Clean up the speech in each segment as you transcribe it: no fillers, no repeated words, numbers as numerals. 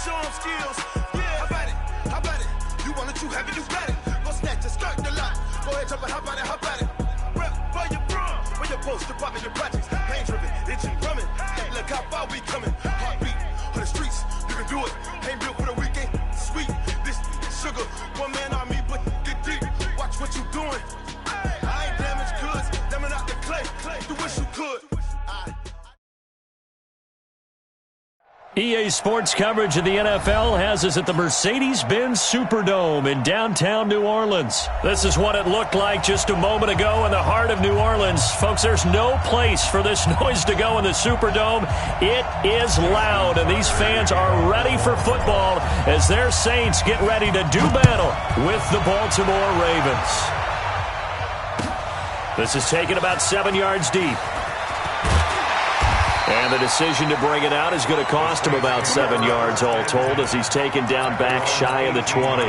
show 'em skills. Yeah, how about it? How about it? You want it, you have it, you got it. Go snatch it, skirt the lot. Go ahead, jump it, how about it? How about it? Rep for your bra, for your post, your poppin', your projects. Pain driven, itching, drumming. Look how far we coming. Heartbeat on the streets, you can do it. Ain't built for the weekend. Sweet, this sugar, one man army, but get deep. Watch what you doing. I ain't damaged goods, damn it out the clay. You wish you could. EA Sports coverage of the NFL has us at the Mercedes-Benz Superdome in downtown New Orleans. This is what it looked like just a moment ago in the heart of New Orleans. Folks, there's no place for this noise to go in the Superdome. It is loud, and these fans are ready for football as their Saints get ready to do battle with the Baltimore Ravens. This is taken about 7 yards deep. And the decision to bring it out is going to cost him about 7 yards all told as he's taken down back shy of the 20.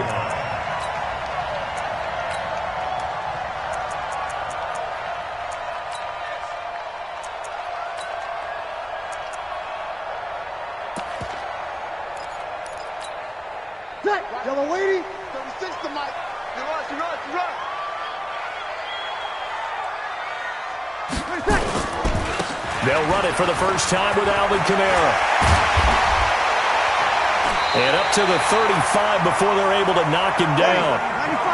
Yellow lady, 36 to Mike. You run. They'll run it for the first time with Alvin Kamara. And up to the 35 before they're able to knock him down.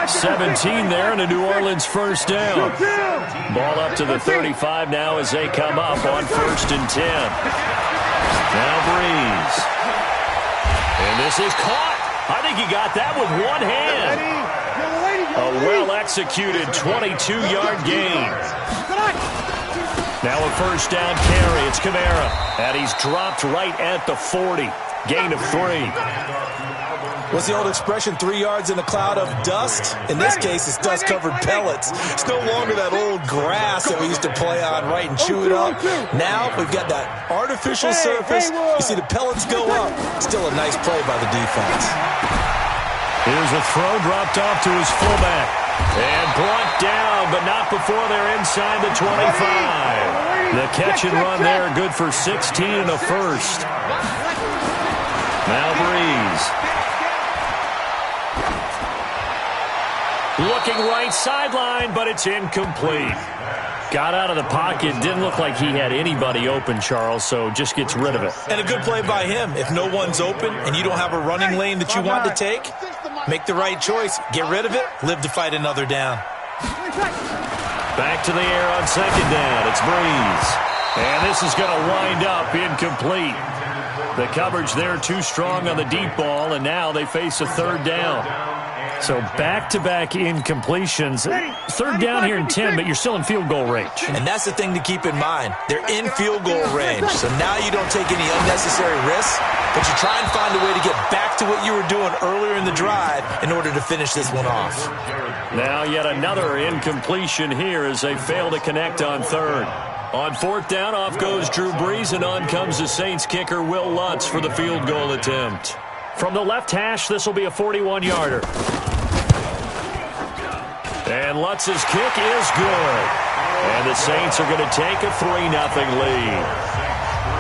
17 there and a New Orleans first down. Ball up to the 35 now as they come up on 1st and 10. Now Breeze. And this is caught. I think he got that with one hand. A well-executed 22-yard gain. Now a first down carry. It's Kamara. And he's dropped right at the 40. Gain of 3. What's the old expression, 3 yards in a cloud of dust? In this case, it's dust-covered pellets. It's no longer that old grass that we used to play on, right, and chew it up. Now we've got that artificial surface. You see the pellets go up. Still a nice play by the defense. Here's a throw dropped off to his fullback. And brought down, but not before they're inside the 25. The catch and run there, good for 16 and a first. Now Breeze. Looking right sideline, but it's incomplete. Got out of the pocket. Didn't look like he had anybody open, Charles, so just gets rid of it. And a good play by him. If no one's open and you don't have a running lane that you want to take, make the right choice. Get rid of it. Live to fight another down. Back to the air on 2nd down. It's Breeze. And this is going to wind up incomplete. The coverage there too strong on the deep ball, and now they face a 3rd down. So back-to-back incompletions. 3rd down here in 10, but you're still in field goal range. And that's the thing to keep in mind. They're in field goal range, so now you don't take any unnecessary risks, but you try and find a way to get back to what you were doing earlier in the drive in order to finish this one off. Now yet another incompletion here as they fail to connect on 3rd. On 4th down, off goes Drew Brees, and on comes the Saints kicker Will Lutz for the field goal attempt. From the left hash, this will be a 41-yarder. And Lutz's kick is good. And the Saints are going to take a 3-0 lead.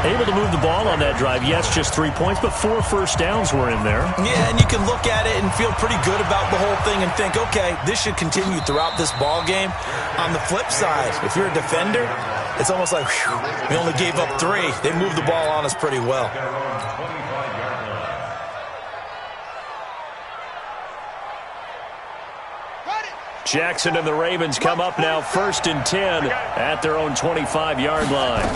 Able to move the ball on that drive. Yes, just 3 points, but 4 first downs were in there. Yeah, and you can look at it and feel pretty good about the whole thing and think, okay, this should continue throughout this ball game. On the flip side, if you're a defender, it's almost like, whew, we only gave up 3. They moved the ball on us pretty well. Jackson and the Ravens come up now 1st and 10 at their own 25-yard line.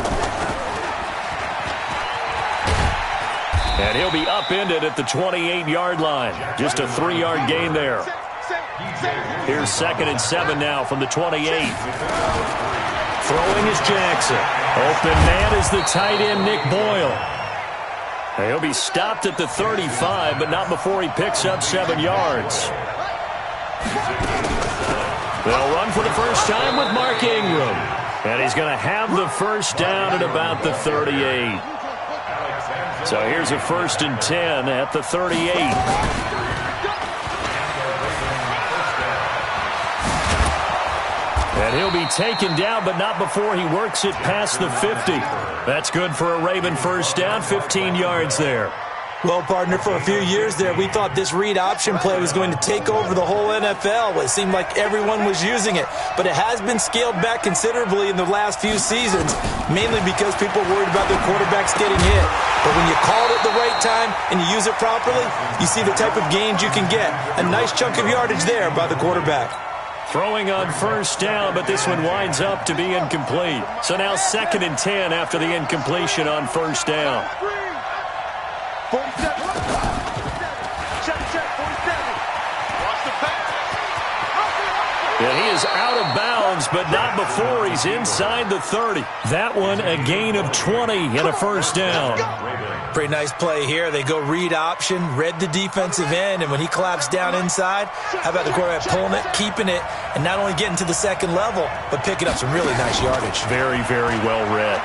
And he'll be upended at the 28-yard line. Just a 3-yard gain there. Here's 2nd and 7 now from the 28. Throwing is Jackson. Open man is the tight end, Nick Boyle. And he'll be stopped at the 35, but not before he picks up 7 yards. They'll run for the first time with Mark Ingram. And he's going to have the first down at about the 38. So here's a 1st and 10 at the 38. And he'll be taken down, but not before he works it past the 50. That's good for a Raven first down, 15 yards there. Well, partner, for a few years there, we thought this read option play was going to take over the whole NFL. It seemed like everyone was using it, but it has been scaled back considerably in the last few seasons, mainly because people are worried about their quarterbacks getting hit. But when you call it at the right time and you use it properly, you see the type of gains you can get. A nice chunk of yardage there by the quarterback. Throwing on first down, but this one winds up to be incomplete. So now 2nd and 10 after the incompletion on first down. 47. Check, 47. Watch the pass. And he is out of bounds, but not before he's inside the 30. That one a gain of 20 and a first down. Pretty nice play here. They go read option, read the defensive end, and when he collapsed down inside, how about the quarterback pulling it, keeping it, and not only getting to the second level, but picking up some really nice yardage. Very, very well read.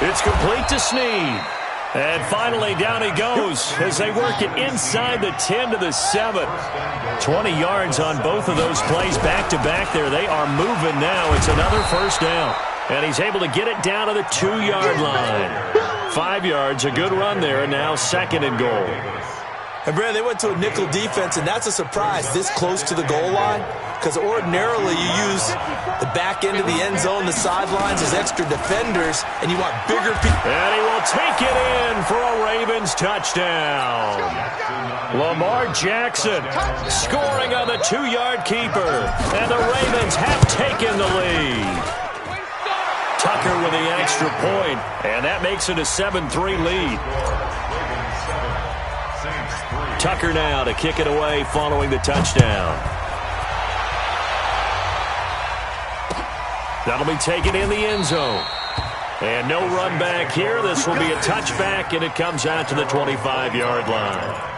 It's complete to Snead. And finally, down he goes as they work it inside the 10 to the 7. 20 yards on both of those plays back-to-back there. They are moving now. It's another first down. And he's able to get it down to the 2-yard line. 5 yards, a good run there, and now 2nd and goal. And, Brad, they went to a nickel defense, and that's a surprise this close to the goal line, because ordinarily you use the back end of the end zone, the sidelines as extra defenders, and you want bigger people. And he will take it in for a Ravens touchdown. Lamar Jackson scoring on the 2-yard keeper, and the Ravens have taken the lead. Tucker with the extra point, and that makes it a 7-3 lead. Tucker now to kick it away following the touchdown. That'll be taken in the end zone. And no run back here. This will be a touchback, and it comes out to the 25-yard line.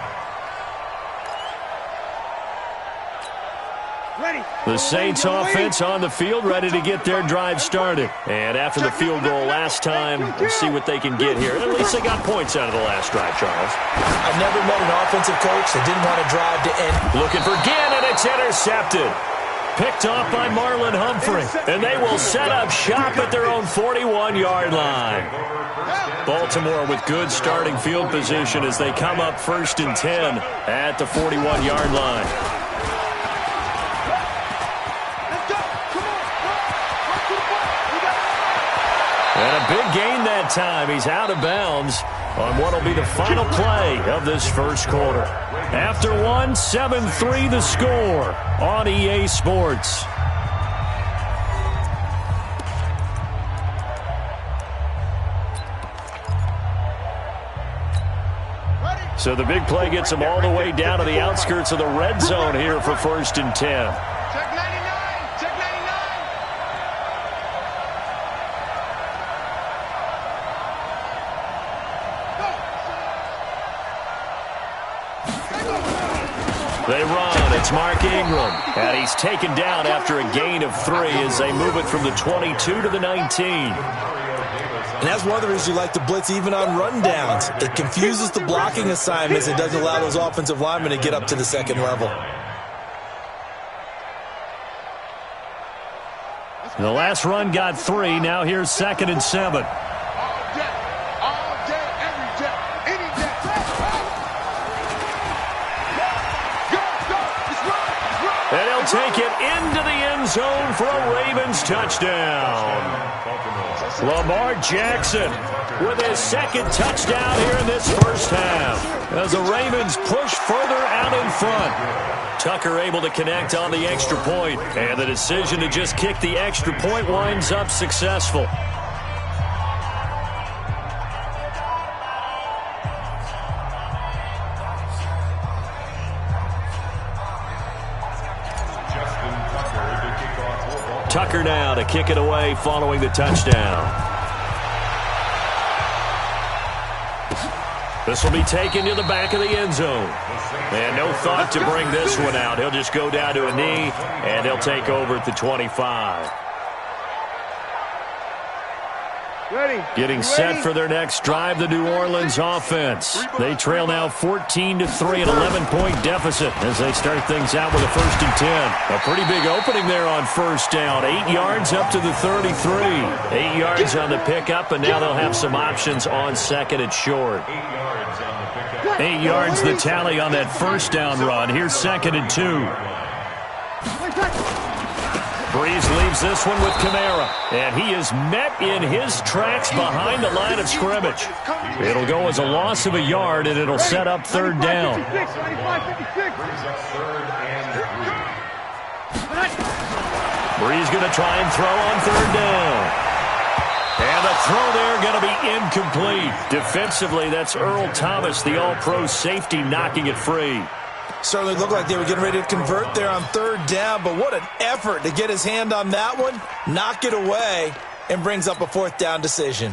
The Saints offense on the field, ready to get their drive started. And after the field goal last time, we'll see what they can get here. At least they got points out of the last drive, Charles. I've never met an offensive coach that didn't want to drive to end. Looking for Ginn, and it's intercepted. Picked off by Marlon Humphrey. And they will set up shop at their own 41-yard line. Baltimore with good starting field position as they come up 1st and 10 at the 41-yard line. And a big gain that time. He's out of bounds on what will be the final play of this first quarter. After one, 7-3 the score on EA Sports. So the big play gets them all the way down to the outskirts of the red zone here for 1st and 10. They run. It's Mark Ingram. And he's taken down after a gain of 3 as they move it from the 22 to the 19. And that's one of the reasons you like to blitz even on rundowns. It confuses the blocking assignments. It doesn't allow those offensive linemen to get up to the second level. The last run got 3. Now here's 2nd and 7. And he'll take it into the end zone for a Ravens touchdown. Lamar Jackson with his 2nd touchdown here in this first half as the Ravens push further out in front. Tucker able to connect on the extra point, and the decision to just kick the extra point winds up successful. Tucker now to kick it away following the touchdown. This will be taken to the back of the end zone. And no thought to bring this one out. He'll just go down to a knee, and he'll take over at the 25. Getting set for their next drive, the New Orleans offense. They trail now 14-3, an 11-point deficit as they start things out with a 1st and 10. A pretty big opening there on 1st down. 8 yards up to the 33. 8 yards on the pickup, and now they'll have some options on 2nd and short. 8 yards the tally on that 1st down run. Here's 2nd and 2. Breeze leaves this one with Kamara, and he is met in his tracks behind the line of scrimmage. It'll go as a loss of a yard, and it'll set up 3rd down. Breeze going to try and throw on 3rd down. And the throw there going to be incomplete. Defensively, that's Earl Thomas, the all-pro safety, knocking it free. Certainly looked like they were getting ready to convert there on 3rd down, but what an effort to get his hand on that one, knock it away, and brings up a 4th down decision.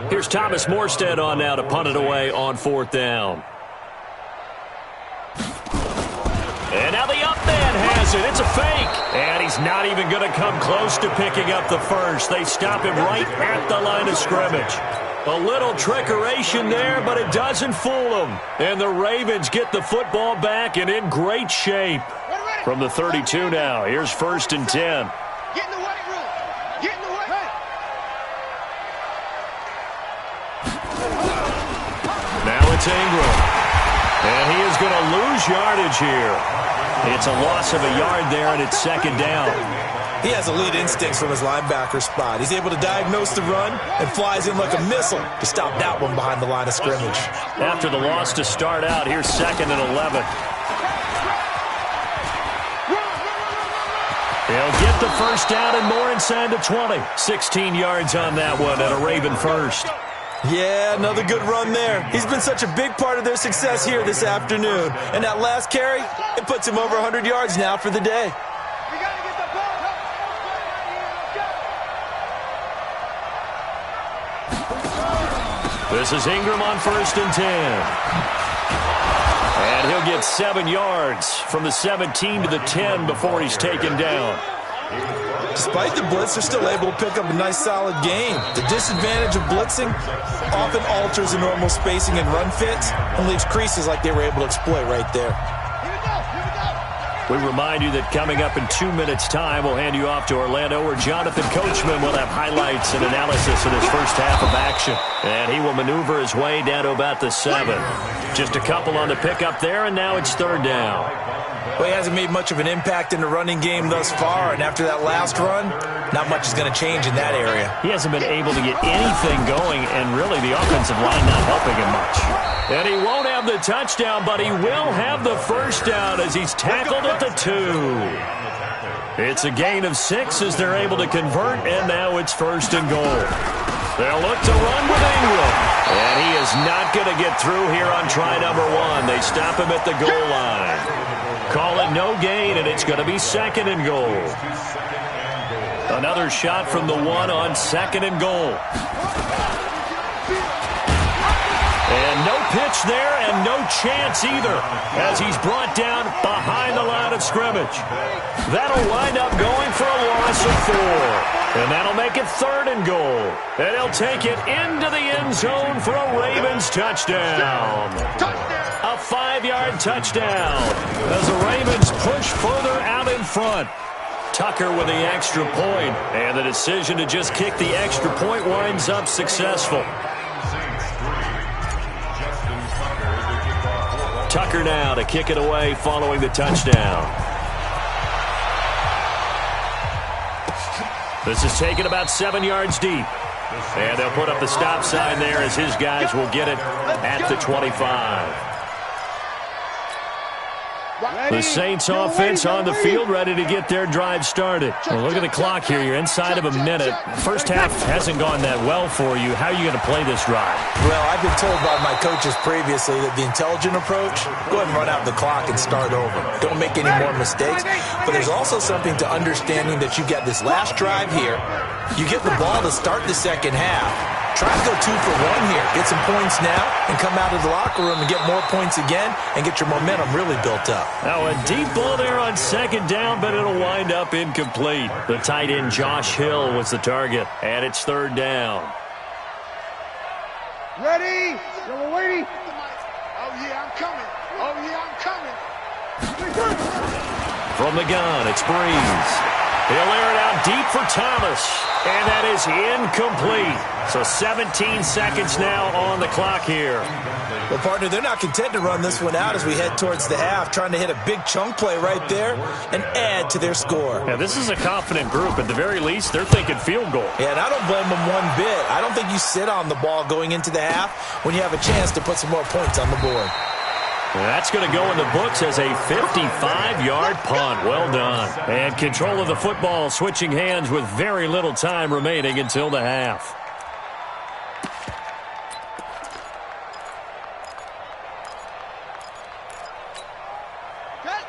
Here's Thomas Morstead on now to punt it away on 4th down. And now the up man has it. It's a fake. And he's not even going to come close to picking up the first. They stop him right at the line of scrimmage. A little trickeration there, but it doesn't fool them. And the Ravens get the football back and in great shape. From the 32 now, here's 1st and 10. Get in the weight room. Get in the weight. Now it's Ingram. And he is going to lose yardage here. It's a loss of a yard there, and it's 2nd down. He has elite instincts from his linebacker spot. He's able to diagnose the run and flies in like a missile to stop that one behind the line of scrimmage. After the loss to start out, here's 2nd and 11. He'll get the 1st down and more inside the 20. 16 yards on that one and a Raven 1st. Yeah, another good run there. He's been such a big part of their success here this afternoon. And that last carry, it puts him over 100 yards now for the day. This is Ingram on 1st and 10. And he'll get 7 yards from the 17 to the 10 before he's taken down. Despite the blitz, they're still able to pick up a nice, solid gain. The disadvantage of blitzing often alters the normal spacing and run fits and leaves creases like they were able to exploit right there. We remind you that coming up in 2 minutes' time, we'll hand you off to Orlando, where Jonathan Coachman will have highlights and analysis of this first half of action. And he will maneuver his way down to about the 7. Just a couple on the pickup there, and now it's 3rd down. Well, he hasn't made much of an impact in the running game thus far, and after that last run, not much is going to change in that area. He hasn't been able to get anything going, and really the offensive line not helping him much. And he won't have the touchdown, but he will have the 1st down as he's tackled at the 2. It's a gain of 6 as they're able to convert, and now it's 1st and goal. They'll look to run with Ingram. And he is not going to get through here on try number 1. They stop him at the goal line. Call it no gain, and it's going to be 2nd and goal. Another shot from the 1 on 2nd and goal. And no pitch there and no chance either as he's brought down behind the line of scrimmage. That'll wind up going for a loss of 4. And that'll make it 3rd and goal. And he'll take it into the end zone for a Ravens touchdown. A 5-yard touchdown as the Ravens push further out in front. Tucker with the extra point, and the decision to just kick the extra point winds up successful. Tucker now to kick it away following the touchdown. This is taken about 7 yards deep. And they'll put up the stop sign there as his guys will get it at the 25. The Saints offense on the field, ready to get their drive started. Well, look at the clock here. You're inside of a minute. First half hasn't gone that well for you. How are you going to play this drive? Well, I've been told by my coaches previously that the intelligent approach, go ahead and run out the clock and start over. Don't make any more mistakes. But there's also something to understanding that you get this last drive here. You get the ball to start the second half. Try to go 2 for 1 here. Get some points now and come out of the locker room and get more points again and get your momentum really built up. Now a deep ball there on 2nd down, but it'll wind up incomplete. The tight end Josh Hill was the target, and it's 3rd down. Ready? You're waiting. Oh, yeah, I'm coming. Oh, yeah, I'm coming. From the gun, it's Breeze. He'll air it out deep for Thomas. And that is incomplete. So 17 seconds now on the clock here. Well, partner, they're not content to run this one out as we head towards the half, trying to hit a big chunk play right there and add to their score. Yeah, this is a confident group. At the very least, they're thinking field goal. Yeah, and I don't blame them one bit. I don't think you sit on the ball going into the half when you have a chance to put some more points on the board. That's going to go in the books as a 55-yard punt. Well done. And control of the football switching hands with very little time remaining until the half.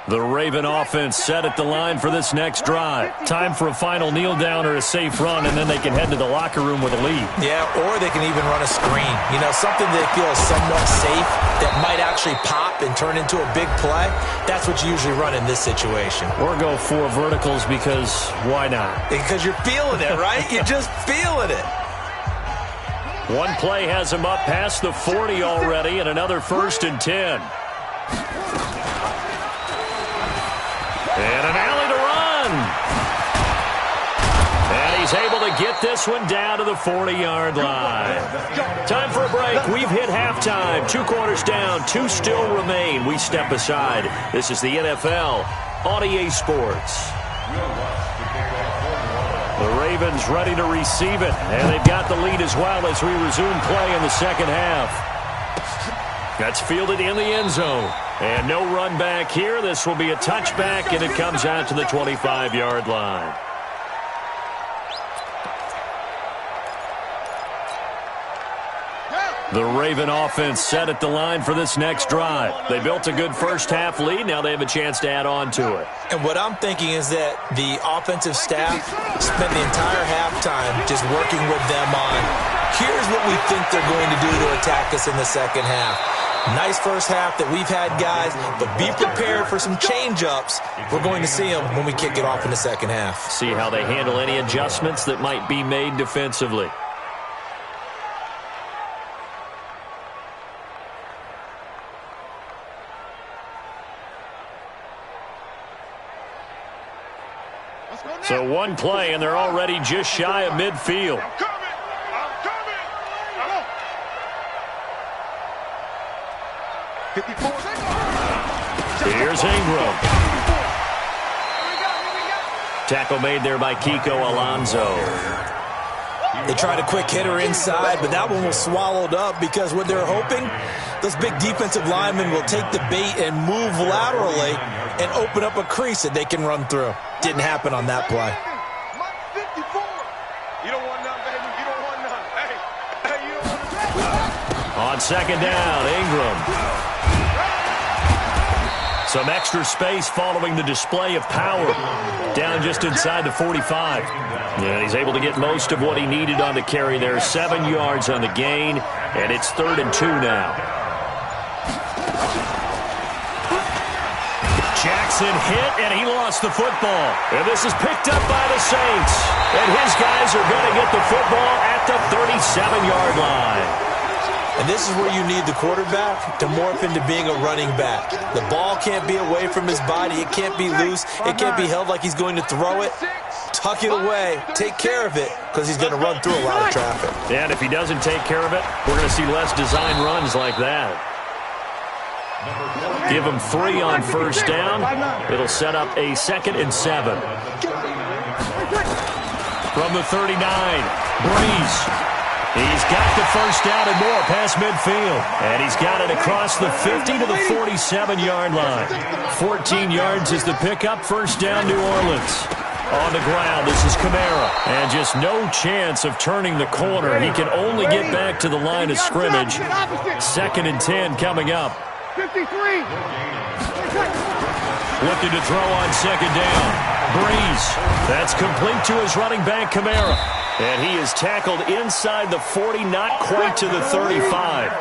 The Raven offense set at the line for this next drive. Time for a final kneel down or a safe run, and then they can head to the locker room with a lead. Yeah, or they can even run a screen. You know, something they feel is somewhat safe that might actually pop and turn into a big play. That's what you usually run in this situation. Or go 4 verticals because why not? Because you're feeling it, right? You're just feeling it. One play has him up past the 40 already, and another 1st and 10. And an alley to run. And he's able to get this one down to the 40-yard line. Time for a break. We've hit halftime. 2 quarters down. 2 still remain. We step aside. This is the NFL on EA Sports. The Ravens ready to receive it. And they've got the lead as well as we resume play in the second half. That's fielded in the end zone. And no run back here. This will be a touchback, and it comes out to the 25-yard line. The Raven offense set at the line for this next drive. They built a good first-half lead. Now they have a chance to add on to it. And what I'm thinking is that the offensive staff spent the entire halftime just working with them on, here's what we think they're going to do to attack us in the second half. Nice first half that we've had, guys, but be prepared for some change-ups. We're going to see them when we kick it off in the second half. See how they handle any adjustments that might be made defensively. So one play, and they're already just shy of midfield. Here's Ingram. Tackle made there by Kiko Alonso. They tried a quick hitter inside, but that one was swallowed up because what they're hoping, those big defensive linemen will take the bait and move laterally and open up a crease that they can run through. Didn't happen on that play. On second down, Ingram. Some extra space following the display of power. Down just inside the 45. And he's able to get most of what he needed on the carry there. 7 yards on the gain, and it's 3rd and 2 now. Jackson hit, and he lost the football. And this is picked up by the Saints. And his guys are going to get the football at the 37-yard line. And this is where you need the quarterback to morph into being a running back. The ball can't be away from his body. It can't be loose. It can't be held like he's going to throw it. Tuck it away. Take care of it because he's going to run through a lot of traffic. And if he doesn't take care of it, we're going to see less design runs like that. Give him 3 on first down. It'll set up a 2nd and 7. From the 39, Breeze. He's got the first down and more past midfield. And he's got it across the 50 to the 47-yard line. 14 yards is the pickup. First down, New Orleans. On the ground, this is Kamara. And just no chance of turning the corner. He can only get back to the line of scrimmage. 2nd and 10 coming up. 53. Looking to throw on second down. Breeze. That's complete to his running back, Kamara. And he is tackled inside the 40, not quite to the 35.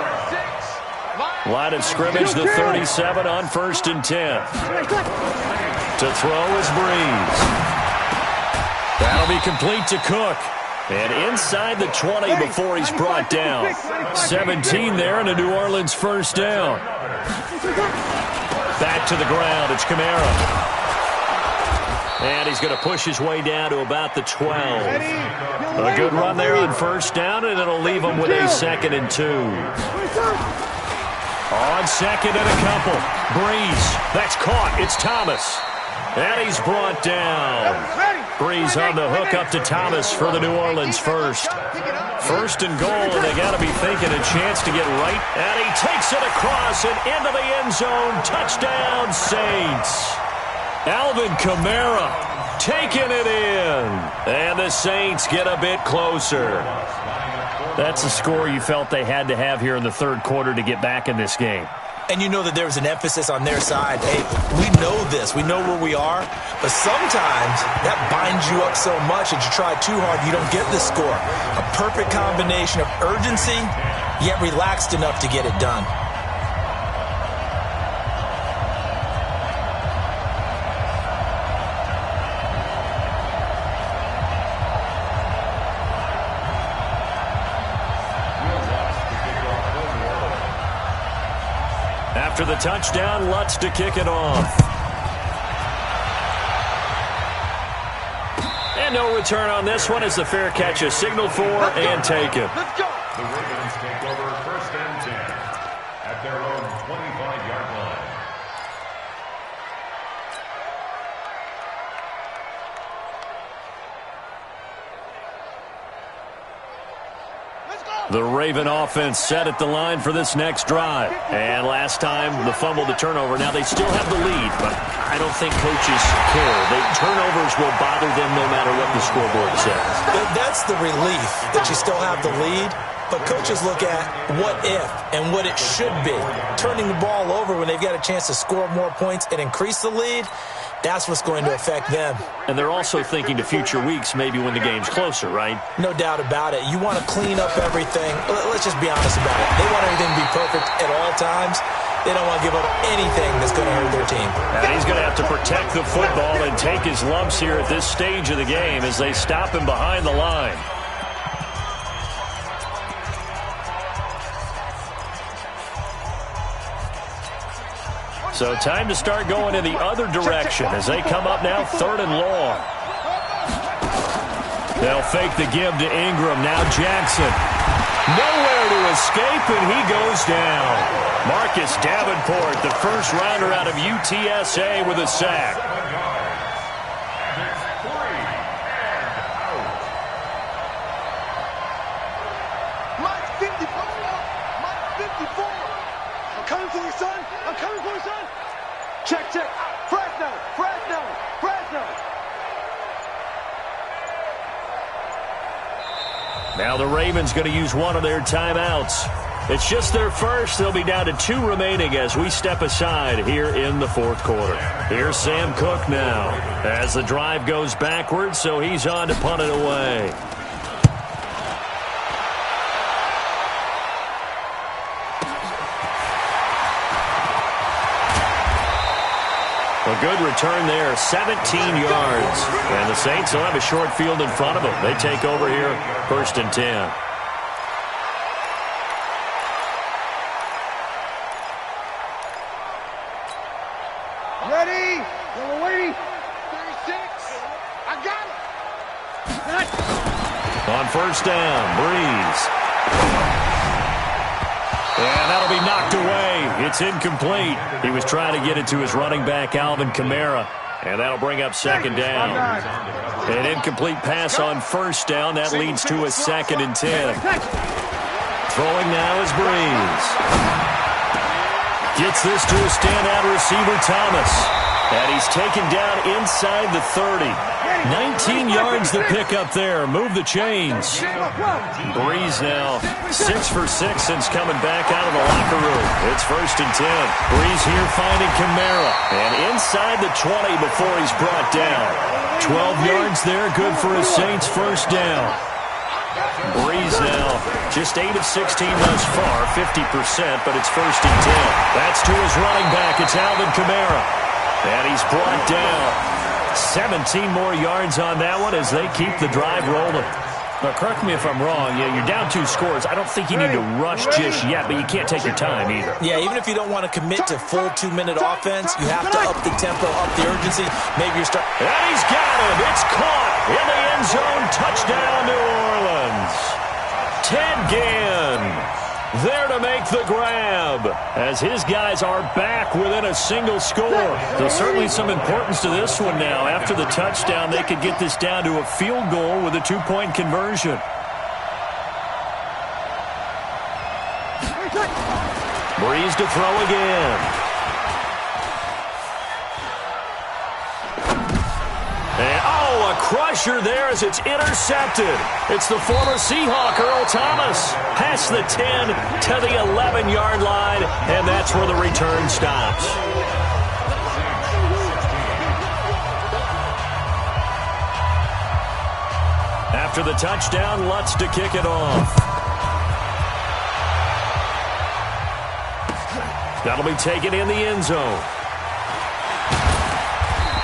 Line of scrimmage, the 37 on 1st and 10. To throw is Breeze. That'll be complete to Cook. And inside the 20 before he's brought down. 17 there and a New Orleans first down. Back to the ground. It's Kamara. And he's going to push his way down to about the 12. A good run there on first down, and it'll leave him with a 2nd and 2. On second and a couple. Breeze. That's caught. It's Thomas. And he's brought down. Breeze on the hook up to Thomas for the New Orleans first. First and goal, and they got to be thinking a chance to get right. And he takes it across and into the end zone. Touchdown, Saints. Alvin Kamara taking it in. And the Saints get a bit closer. That's a score you felt they had to have here in the third quarter to get back in this game. And you know that there was an emphasis on their side. Hey, we know this. We know where we are. But sometimes that binds you up so much that you try too hard, you don't get the score. A perfect combination of urgency, yet relaxed enough to get it done. After the touchdown, Lutz to kick it off. And no return on this one as the fair catch is signaled for and taken. Let's go. The Ravens take over 1st and 10 at their own 25-yard line. The Raven offense set at the line for this next drive. And last time, the fumble, the turnover. Now, they still have the lead, but I don't think coaches care. Turnovers will bother them no matter what the scoreboard says. That's the relief that you still have the lead. But coaches look at what if and what it should be. Turning the ball over when they've got a chance to score more points and increase the lead, that's what's going to affect them. And they're also thinking to future weeks, maybe when the game's closer, right? No doubt about it. You want to clean up everything. Let's just be honest about it. They want everything to be perfect at all times. They don't want to give up anything that's going to hurt their team. And he's going to have to protect the football and take his lumps here at this stage of the game as they stop him behind the line. So time to start going in the other direction as they come up now 3rd and long. They'll fake the give to Ingram. Now Jackson. Nowhere to escape, and he goes down. Marcus Davenport, the first rounder out of UTSA with a sack. Mike 54. Mike 54. I'm coming for you, son. I'm coming for you, son. Check, check. Fresno, Fresno, Fresno. Now the Ravens going to use one of their timeouts. It's just their first. They'll be down to 2 remaining as we step aside here in the 4th quarter. Here's Sam Cook now as the drive goes backwards, so he's on to punt it away. A good return there, 17 yards. And the Saints will have a short field in front of them. They take over here, 1st and 10. Ready? We're waiting. 36. I got it. On first down, Breeze. And that'll be knocked away. It's incomplete. He was trying to get it to his running back, Alvin Kamara. And that'll bring up 2nd down. An incomplete pass on first down. That leads to a 2nd and 10. Throwing now is Breeze. Gets this to a standout receiver, Thomas. And he's taken down inside the 30. 19 yards to pick up there. Move the chains. Breeze now 6 for 6 since coming back out of the locker room. It's 1st and 10. Breeze here finding Kamara. And inside the 20 before he's brought down. 12 yards there. Good for a Saints first down. Breeze now just 8 of 16 thus far. 50%, but it's 1st and 10. That's to his running back. It's Alvin Kamara. And he's brought down. 17 more yards on that one as they keep the drive rolling. But correct me if I'm wrong, you're down 2 scores. I don't think you need to rush just yet, but you can't take your time either. Yeah, even if you don't want to commit to full 2-minute offense, you have to up the tempo, up the urgency. Maybe you're starting. And he's got him. It's caught in the end zone. Touchdown, New Orleans. Ted Ginn there to make the grab as his guys are back within a single score. So certainly some importance to this one now. After the touchdown, they could get this down to a field goal with a 2-point conversion. Breeze to throw again. And, a crusher there as it's intercepted. It's the former Seahawk, Earl Thomas. Past the 10 to the 11-yard line, and that's where the return stops. After the touchdown, Lutz to kick it off. That'll be taken in the end zone.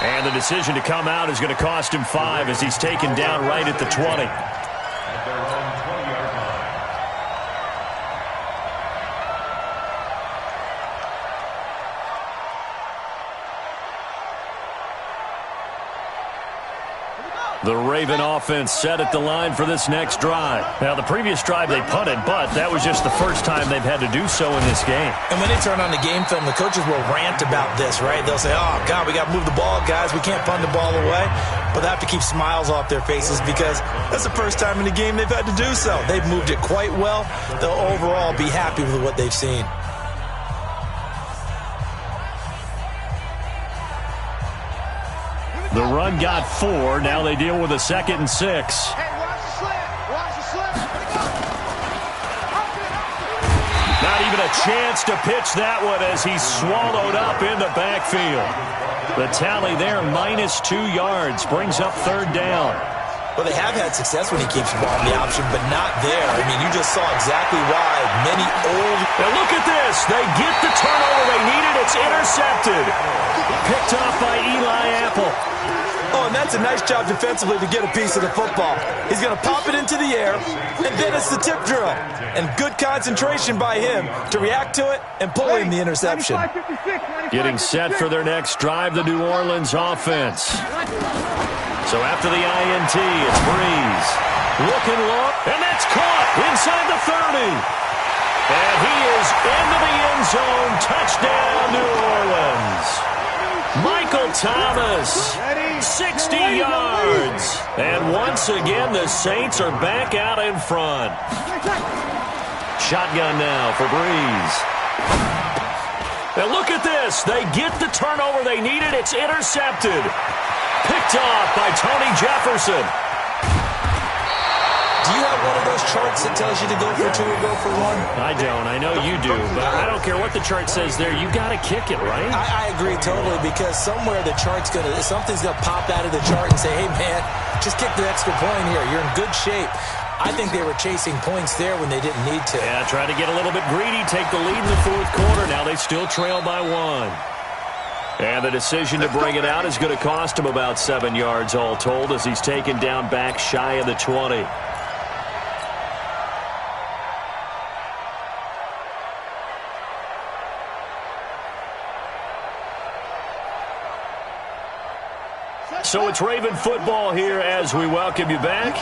And the decision to come out is going to cost him 5 as he's taken down right at the 20. At their own 20-yard line. The Raven offense set at the line for this next drive. Now, the previous drive they punted, but that was just the first time they've had to do so in this game. And when they turn on the game film, the coaches will rant about this, right? They'll say, oh, God, we got to move the ball, guys. We can't punt the ball away. But they have to keep smiles off their faces because that's the first time in the game they've had to do so. They've moved it quite well. They'll overall be happy with what they've seen. The run got 4. Now they deal with a 2nd and 6. Hey, watch the slip. Watch the slip. Not even a chance to pitch that one as he's swallowed up in the backfield. The tally there, -2 yards, brings up 3rd down. Well, they have had success when he keeps the ball in the option, but not there. I mean, you just saw exactly why many old... And look at this. They get the turnover they needed. It's intercepted. Picked off by Eli Apple. Oh, and that's a nice job defensively to get a piece of the football. He's going to pop it into the air, and then it's the tip drill. And good concentration by him to react to it and pull in the interception. Getting set for their next drive, the New Orleans offense. So after the INT, it's Breeze. Looking long, and that's caught inside the 30. And he is into the end zone. Touchdown, New Orleans. Michael Thomas, 60 yards. And once again, the Saints are back out in front. Shotgun now for Breeze. And look at this. They get the turnover they needed. It's intercepted. Picked off by Tony Jefferson. Do you have one of those charts that tells you to go for 2 or go for 1? I don't. I know you do, but I don't care what the chart says there. You got to kick it, right? I agree totally because somewhere the chart's something's going to pop out of the chart and say, hey, man, just kick the extra point here. You're in good shape. I think they were chasing points there when they didn't need to. Yeah, try to get a little bit greedy, take the lead in the 4th quarter. Now they still trail by 1. And the decision to bring it out is going to cost him about 7 yards all told as he's taken down back shy of the 20. So it's Raven football here as we welcome you back.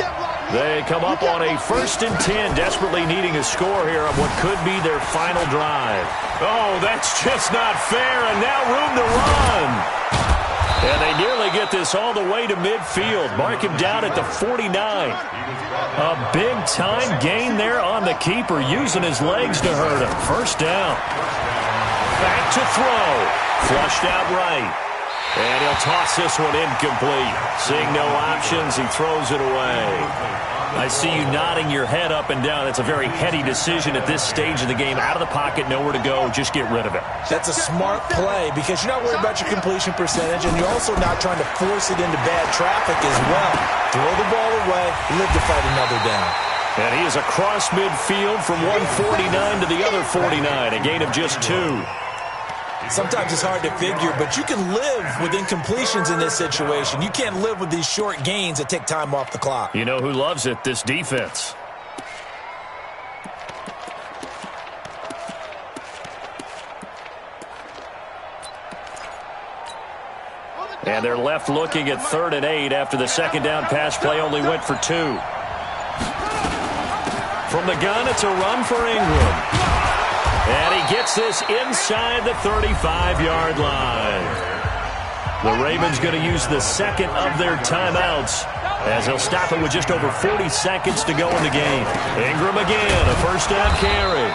They come up on a 1st and 10, desperately needing a score here on what could be their final drive. Oh, that's just not fair, and now room to run. And they nearly get this all the way to midfield. Mark him down at the 49. A big-time gain there on the keeper, using his legs to hurt him. 1st down. Back to throw. Flushed out right. And he'll toss this one incomplete. Seeing no options, he throws it away. I see you nodding your head up and down. That's a very heady decision at this stage of the game. Out of the pocket, nowhere to go. Just get rid of it. That's a smart play because you're not worried about your completion percentage, and you're also not trying to force it into bad traffic as well. Throw the ball away, live to fight another down. And he is across midfield from 149 to the other 49, a gain of just 2. Sometimes it's hard to figure, but you can live with incompletions in this situation. You can't live with these short gains that take time off the clock. You know who loves it? This defense. And they're left looking at 3rd and 8 after the second down pass play only went for 2. From the gun, it's a run for Ingram. And he gets this inside the 35-yard line. The Ravens going to use the second of their timeouts as they'll stop it with just over 40 seconds to go in the game. Ingram again, a first down carry.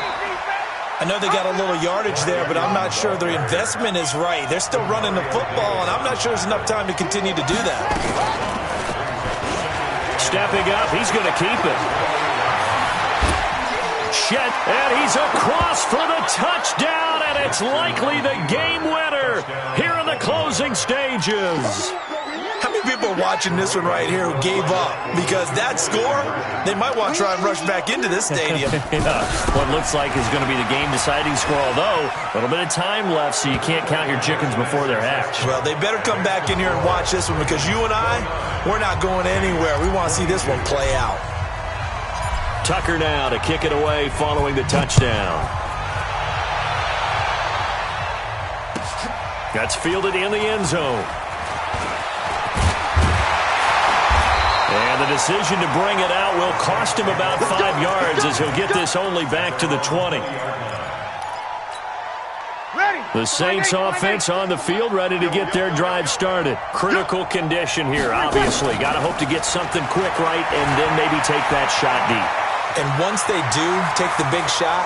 I know they got a little yardage there, but I'm not sure their investment is right. They're still running the football, and I'm not sure there's enough time to continue to do that. Stepping up, he's going to keep it. And he's across for the touchdown, and it's likely the game winner here in the closing stages. How many people are watching this one right here who gave up? Because that score, they might want to try and rush back into this stadium. Yeah, what looks like is going to be the game-deciding score, although a little bit of time left, so you can't count your chickens before they're hatched. Well, they better come back in here and watch this one, because you and I, we're not going anywhere. We want to see this one play out. Tucker now to kick it away following the touchdown. That's fielded in the end zone. And the decision to bring it out will cost him about 5 yards as he'll get this only back to the 20. The Saints offense on the field, ready to get their drive started. Critical condition here, obviously. Got to hope to get something quick right and then maybe take that shot deep. And once they do take the big shot,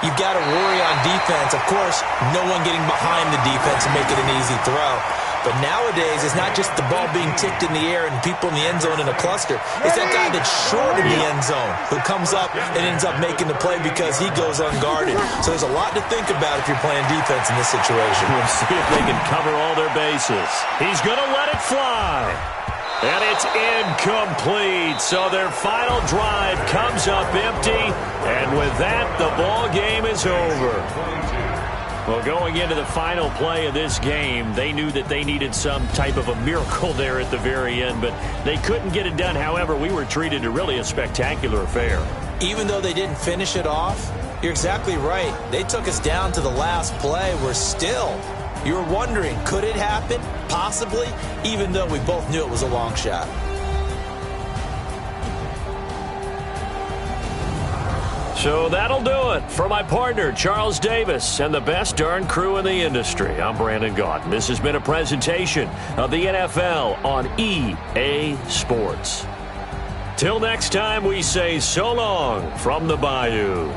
you've got to worry on defense. Of course, no one getting behind the defense and make it an easy throw. But nowadays, it's not just the ball being tipped in the air and people in the end zone in a cluster. It's that guy that's short in the end zone who comes up and ends up making the play because he goes unguarded. So there's a lot to think about if you're playing defense in this situation. We'll see if they can cover all their bases. He's going to let it fly. And it's incomplete. So their final drive comes up empty. And with that, the ball game is over. Well, going into the final play of this game, they knew that they needed some type of a miracle there at the very end, but they couldn't get it done. However, we were treated to really a spectacular affair. Even though they didn't finish it off, you're exactly right. They took us down to the last play. We're still, you were wondering, could it happen? Possibly, even though we both knew it was a long shot. So that'll do it for my partner, Charles Davis, and the best darn crew in the industry. I'm Brandon Gaudin. This has been a presentation of the NFL on EA Sports. Till next time, we say so long from the Bayou.